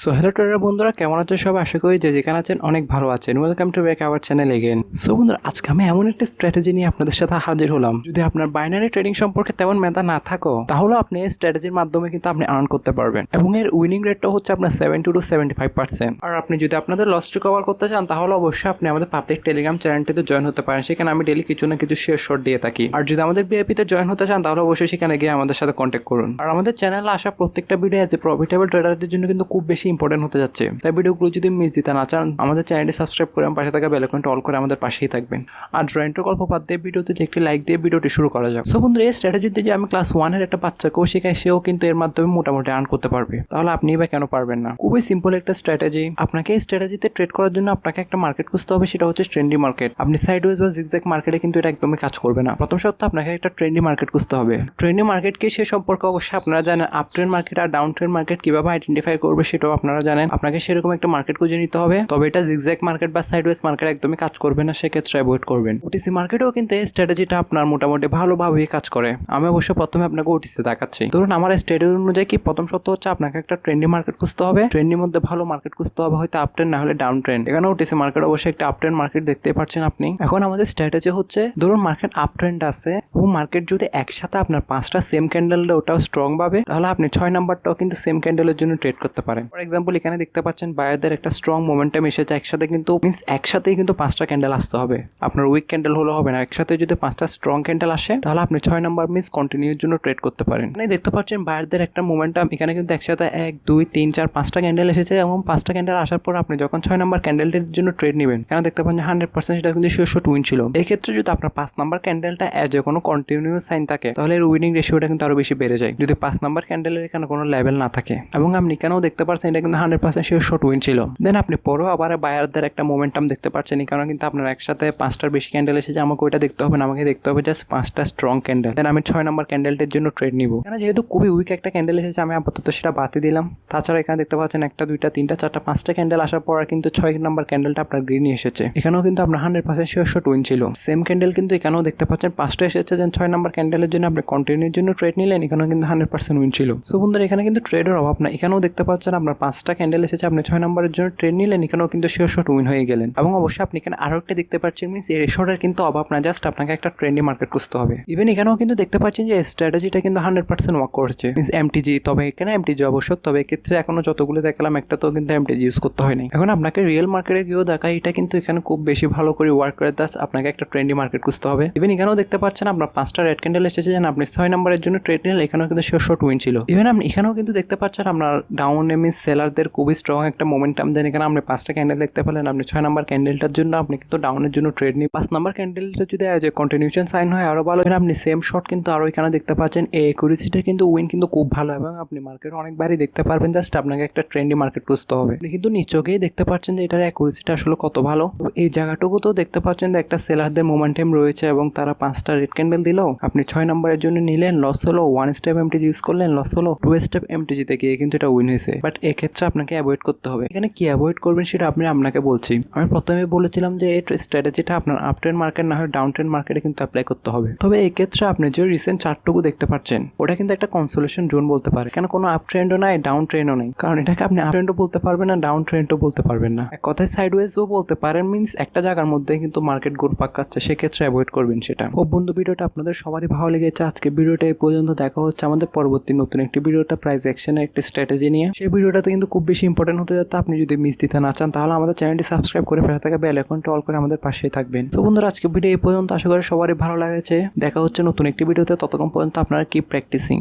So hello tedder বন্ধুরা, কেমন আছেন সবাই? আশা করি যে যেখানে আছেন অনেক ভালো আছেন। Welcome to back our channel again. So বন্ধুরা, আজকে আমি এমন একটা স্ট্র্যাটেজি নিয়ে আপনাদের সাথে হাজির হলাম। যদি আপনার বাইনারি ট্রেডিং সম্পর্কে তেমন মেধা না থাকো, তাহলে আপনি এই স্ট্র্যাটেজির মাধ্যমে কিন্তু আপনি আর্ন করতে পারবেন, এবং এর উইনিং রেটটা হচ্ছে আপনার 70 to 75%। আর আপনি যদি আপনাদের লস রিকভার করতে চান, তাহলে অবশ্যই আপনি আমাদের পাবলিক টেলিগ্রাম চ্যানেলটিতে জয়েন হতে পারেন। সেখানে আমি ডেলি কিছু না কিছু শেয়ার শর্ট দিয়ে থাকি। আর যদি আমাদের ভিআইপিতে জয়েন হতে চান, তাহলে অবশ্যই সেখানে গিয়ে আমাদের সাথে কন্ট্যাক্ট করুন। আর আমাদের চ্যানেলে আসা প্রত্যেকটা ভিডিও এজ এ প্রফিটেবল ট্রেডারদের জন্য কিন্তু খুব বেশি ইম্পর্টেন্ট হতে যাচ্ছে। তাই ভিডিওগুলো যদি মিস দিতে না চান, আমাদের চ্যানেলটি সাবস্ক্রাইব করে পাশে থাকা বেল আইকনটি অল করে আমাদের পাশেই থাকবেন। আর ড্রয়িংটার গল্প বাদ দিয়ে ভিডিওতে একটি লাইক দিয়ে ভিডিওটি শুরু করা যাক। সো বন্ধুরা, এই স্ট্র্যাটেজিতে যে আমি ক্লাস 1-এর একটা বাচ্চাকেও শেখাই, সেও কিন্তু এর মাধ্যমে মোটামুটি আর্ন করতে পারবে। তাহলে আপনি বা কেন পারবেন না? খুবই সিম্পল একটা স্ট্র্যাটেজি। আপনাকে এই স্ট্র্যাটেজিতে ট্রেড করার জন্য আপনাকে একটা মার্কেট খুঁজতে হবে, সেটা হচ্ছে ট্রেন্ডি মার্কেট। আপনি সাইডওয়েজ বা জিগজ্যাগ মার্কেটে কিন্তু এটা একদমই কাজ করবে না। প্রথম সপ্তাহে আপনাকে একটা ট্রেন্ডি মার্কেট খুঁজতে হবে। ট্রেন্ডি মার্কেটকে সে সম্পর্কে অবশ্যই আপনারা জানেন। আপ ট্রেন্ড মার্কেট আর ডাউন ট্রেন্ড মার্কেট কিভাবে আইডেন্টিফাই করবে সেটাও আপনারা জানেন। আপনাকে সেরকম একটা মার্কেট খুঁজে নিতে হবে। তবে এটা জিগজ্যাগ মার্কেট বা সাইডওয়েজ মার্কেট একদমই কাজ করবে না, সেক্ষেত্রে অ্যাভয়েড করবেন। ওটিসি মার্কেটেও কিন্তু এই স্ট্র্যাটেজিটা আপনার মোটামুটি ভালোভাবেই কাজ করে। আমি অবশ্য প্রথমে আপনাকে ওটিসি দেখাচ্ছি। ধরুন আমার স্ট্র্যাটেজি অনুযায়ী কি প্রথম সপ্তাহ হচ্ছে আপনাকে একটা ট্রেন্ডি মার্কেট খুঁজতে হবে। ট্রেন্ডির মধ্যে ভালো মার্কেট খুঁজতে হবে, হয়তো আপ ট্রেন্ড না হলে ডাউন ট্রেন্ড। এখানে ওটিসি মার্কেট অবশ্যই একটা আপ ট্রেন্ড মার্কেট দেখতে পাচ্ছেন আপনি। এখন আমাদের স্ট্র্যাটেজি হচ্ছে, ধরুন মার্কেট আপ ট্রেন্ড আছে এবং মার্কেট যদি একসাথে আপনার 5টা সেম ক্যান্ডেল দেয়, ওটাও স্ট্রং ভাবে, তাহলে আপনি 6 নাম্বারটাও কিন্তু সেম ক্যান্ডেলের জন্য ট্রেড করতে পারেন। ফর এক্সাম্পল, এখানে দেখতে পাচ্ছেন বায়ারদের একটা স্ট্রং মোমেন্টাম এসেছে। একসাথে কিন্তু মিন্স একসাথেই কিন্তু 5টা ক্যান্ডেল আসতে হবে। আপনার উইক ক্যান্ডেল হলে হবে না। একসাথে যদি 5টা স্ট্রং ক্যান্ডেল আসে, তাহলে আপনি 6 নাম্বার মিন্স কন্টিনিউর জন্য ট্রেড করতে পারেন। এখানে দেখতে পাচ্ছেন বায়ারদের একটা মোমেন্টাম। এখানে কিন্তু একসাথে 1 2 3 4 5টা ক্যান্ডেল এসেছে, এবং 5টা ক্যান্ডেল আসার পর আপনি যখন 6 নাম্বার ক্যান্ডেলটির জন্য ট্রেড নেবেন, এখানে দেখতে পাচ্ছেন 100% সেটা কিন্তু শিওর টুইন ছিল। এই ক্ষেত্রে যদি আপনার 5 নাম্বার ক্যান্ডেলটা এজ এ কোনো কন্টিনিউয়াস সাইন থাকে, তাহলে এর উইনিং রেশিওটা কিন্তু আরো বেশি বেড়ে যায়, যদি 5 নাম্বার ক্যান্ডেলের এখানে কোনো লেভেল না থাকে। এবং আপনি এখানেও দেখতে পাচ্ছেন এটা কিন্তু 100% শিওর টুইন ছিল। দেন আপনি পরেও আবার বায়ারদের একটা মোমেন্টাম দেখতে পাচ্ছেন। এখানে কিন্তু আপনার একসাথে 5টার বেশি ক্যান্ডেল এসেছে। আমাকে ওইটা দেখতে হবে না, আমাকে দেখতে হবে জাস্ট 5টা স্ট্রং ক্যান্ডেল। দেন আমি 6 নাম্বার ক্যান্ডেলটির জন্য ট্রেড নিব। এখানে যেহেতু খুবই উইক একটা ক্যান্ডেল এসেছে, আমি আপাতত সেটা বাতি দিলাম। তাছাড়া এখানে দেখতে পাচ্ছেন 1 2 3 4 5টা ক্যান্ডেল আসার পর কিন্তু 6 নাম্বার ক্যান্ডেলটা আপনার গ্রিনই এসেছে। এখানেও কিন্তু আপনার 100% শিওর টুইন ছিল। সেম ক্যান্ডেল কিন্তু এখানেও দেখতে পাচ্ছেন 5টা এসেছে। দেন 6 নাম্বার ক্যান্ডেলের জন্য আপনি কন্টিনিউর জন্য ট্রেড নিলেন, এখানেও কিন্তু 100% উইন ছিল। সো বন্ধুরা, এখানে কিন্তু ট্রেডের অভাব না। এখানেও দেখতে পাচ্ছেন আপনার 5টা ক্যান্ডেল এসেছে, আপনি 6 নাম্বারের জন্য ট্রেড নিলেন, এখানেও কিন্তু শিওর উইন হয়ে গেলেন। এবং অবশ্যই আপনি এখানে আরো একটা দেখতে পাচ্ছেন, মিন্স এই রেশোটার কিন্তু অভাব না, জাস্ট আপনাকে একটা ট্রেন্ডি মার্কেট খুঁজতে হবে। ইভেন এখানেও কিন্তু দেখতে পাচ্ছেন যে স্ট্র্যাটেজিটা কিন্তু 100% ওয়ার্ক করছে, মিন্স এমটিজি। তবে এখানে এমটিজি আবশ্যক, তবে এক্ষেত্রে এখনো যতগুলো দেখালাম একটা তো কিন্তু এমটিজি ইউজ করতে হয় না। এখন আপনাকে রিয়েল মার্কেটে গিয়েও দেখা, এটা কিন্তু এখানে খুব বেশি ভালো করে ওয়ার্ক করে। দাস আপনাকে একটা ট্রেন্ডি মার্কেট খুঁজতে হবে। ইভেন এখানেও দেখতে পাচ্ছেন আপনার 5টা রেড ক্যান্ডেল এসেছে, যেন আপনি 6 নাম্বারের জন্য ট্রেড নিলেন, এখানেও কিন্তু শিওর উইন ছিল। ইভেন আপনি এখানেও কিন্তু দেখতে পাচ্ছেন আপনার ডাউনে মিন্স সেলারদের খুবই স্ট্রং একটা মোমেন্টাম। দেন এখানে আপনি 5টা ক্যান্ডেল দেখতে পেলেন, আপনি 6 নাম্বার ক্যান্ডেলটার জন্য আপনি কিন্তু ডাউনের জন্য ট্রেড নিয়ে 5 নাম্বার ক্যান্ডেলটা যদি কন্টিনিউশন সাইন হয় আরো ভালো। আপনি সেম শট কিন্তু আরো এখানে দেখতে পাচ্ছেন। এই একুরেসিটা কিন্তু উইন কিন্তু খুব ভালো, এবং আপনি মার্কেট অনেকবারই দেখতে পারবেন। জাস্ট আপনাকে একটা ট্রেন্ডি মার্কেট খুঁজতে হবে। আপনি কিন্তু নিচকেই দেখতে পাচ্ছেন যে এটার একুরেসিটা আসলে কত ভালো। এই জায়গাটুকু তো দেখতে পাচ্ছেন যে একটা সেলারদের মোমেন্টাম রয়েছে, এবং তারা 5টা রেড ক্যান্ডেল দিল, আপনি 6 নাম্বারের জন্য নিলেন, লস হলো। 1 স্টেপ এমটিজি ইউজ করলেন, লস হলো। 2 স্টেপ এমটিজিতে গিয়ে কিন্তু এটা উইন হয়েছে। বাট এক্ষেত্রে আপনাকে অ্যাভয়েড করতে হবে। এখানে কি অ্যাভয়েড করবেন সেটা আপনাকে বলছি। আমি প্রথমে বলেছিলাম যে এই স্ট্র্যাটেজিটা আপনার আপ ট্রেন্ড মার্কেট না হয় ডাউন ট্রেন্ড মার্কেটে কিন্তু অ্যাপ্লাই করতে হবে। তবে এই ক্ষেত্রে আপনি যে রিসেন্ট চার্টটুকু দেখতে পাচ্ছেন, ওটা কিন্তু একটা কনসোলেশন জোন বলতে পারে। কেন কোনো আপ ট্রেন্ডও নাই, ডাউন ট্রেন্ডও নেই। কারণ এটাকে আপনি আপ ট্রেন্ডও বলতে পারবেন না, ডাউন ট্রেন্ডও বলতে পারবেন না। এক কথায় সাইডওয়েজও বলতে পারেন। মিন্স একটা জায়গার মধ্যে কিন্তু মার্কেট ঘুরপাক খাচ্ছে, সেক্ষেত্রে অ্যাভয়েড করবেন সেটা। ও বন্ধু, ভিডিওটা আপনাদের সবারই ভালো লেগেছে। আজকে ভিডিওটা এই পর্যন্ত। দেখা হচ্ছে আমাদের পরবর্তী নতুন একটি ভিডিওটা প্রাইস অ্যাকশনের একটি স্ট্র্যাটেজি নিয়ে। সেই ভিডিওটাতে কিন্তু খুব বেশি ইম্পর্টেন্ট হতে যাচ্ছে। আপনি যদি মিস দিতে না চান, তাহলে আমাদের চ্যানেলটি সাবস্ক্রাইব করে ফেলে থাকা বেল আইকনটি অল করে আমাদের পাশেই থাকবেন। তো বন্ধুরা, আজকে ভিডিও এই পর্যন্ত। আশা করি সবারই ভালো লেগেছে। দেখা হচ্ছে নতুন একটি ভিডিওতে। ততক্ষণ পর্যন্ত আপনারা কি প্র্যাকটিসিং।